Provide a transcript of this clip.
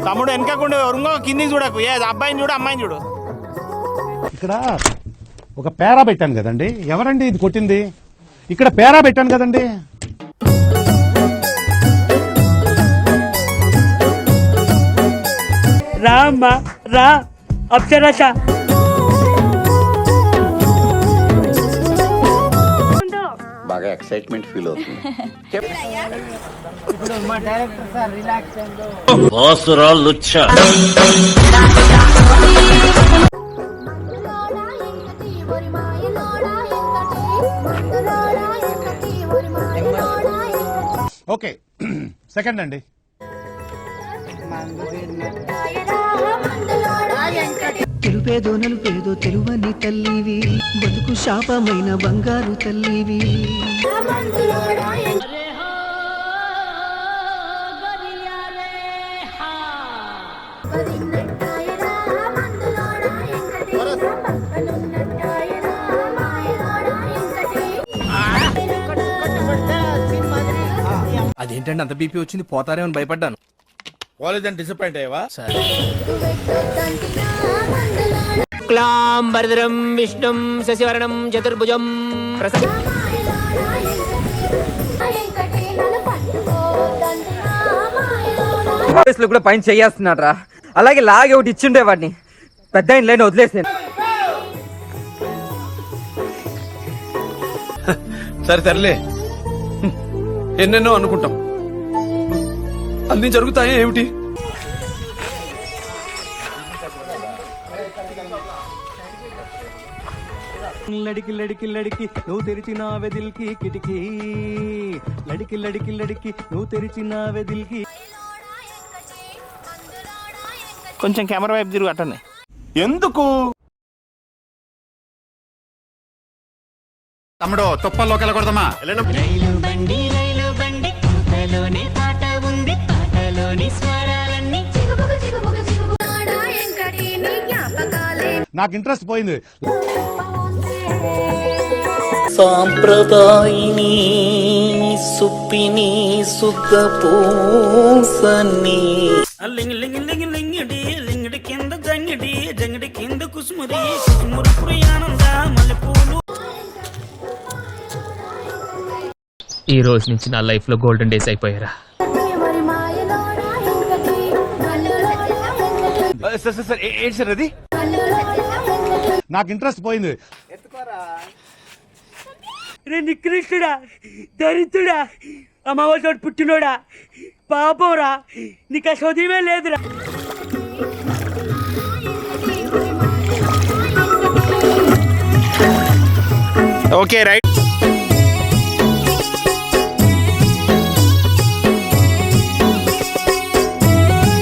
తమ్ముడు వెనకకుండా ఇంకో కిందికి చూడకు. ఏ అబ్బాయిని చూడు, అమ్మాయిని చూడు. ఇక్కడ ఒక పేరా పెట్టాను కదండి, ఎవరండి ఇది కొట్టింది? ఇక్కడ పేరా పెట్టాను కదండి. రా అమ్మా రా, అప్సరస. బాగా ఎక్సైట్మెంట్ ఫీల్ అవుతుంది. ఓకే, సెకండ్ అండి. తెలుపేదో నలుపేదో తెలువని తల్లివి, బతుకు శాపమైన బంగారు తల్లివి. అదేంటండి అంత బీపీ వచ్చింది? పోతారేమని భయపడ్డాను. కాలేజ్ డిసప్పాయింట్ అయ్యావా? క్లాంబరధరం విష్ణుం శశివర్ణం చతుర్భుజం లో కూడా పైన చేస్తున్నాడ్రా. అలాగే లాగే ఒకటి ఇచ్చిండే వాడిని పెద్ద ఆయన లేని వదిలేసాను. సరే తరలే, ఎన్నెన్నో అనుకుంటాం, అన్ని జరుగుతాయి ఏమిటి? లడికి లడికి లడికి నువ్వు తెరిచిన వెదిల్కి కిటికీ, లడికి లడికి లడికి నువ్వు తెరిచిన వెదిల్కి. కొంచెం కెమెరా వైపు తిరుగు. అట్టనే ఎందుకు తమ్ముడు తుప్పల్లోకి వెళ్ళకూడదమ్మా. రైలు బండి పాటలోని పాట ఉంది, పాటలోని స్వరాలన్నీ నాకు ఇంట్రెస్ట్ పోయింది. సాంప్రదాయిని సుప్పిని శుద్ధ పూసని లింగిడి కింద జంగిడి కింద కుసుమురి కుసుమురు ప్రయాణంద మల్లెపూలు. ఈ రోజు నుంచి నా లైఫ్ లో గోల్డెన్ డేస్ అయిపోయారా. సార్ ఏంటి సార్ అది? నాకు ఇంట్రెస్ట్ పోయింది. రే నికృష్టుడా, దరిద్రుడా, అమావాస పుట్టినోడా, పాపంరా, నీకు ఆ చదివే లేదురా. Okay right.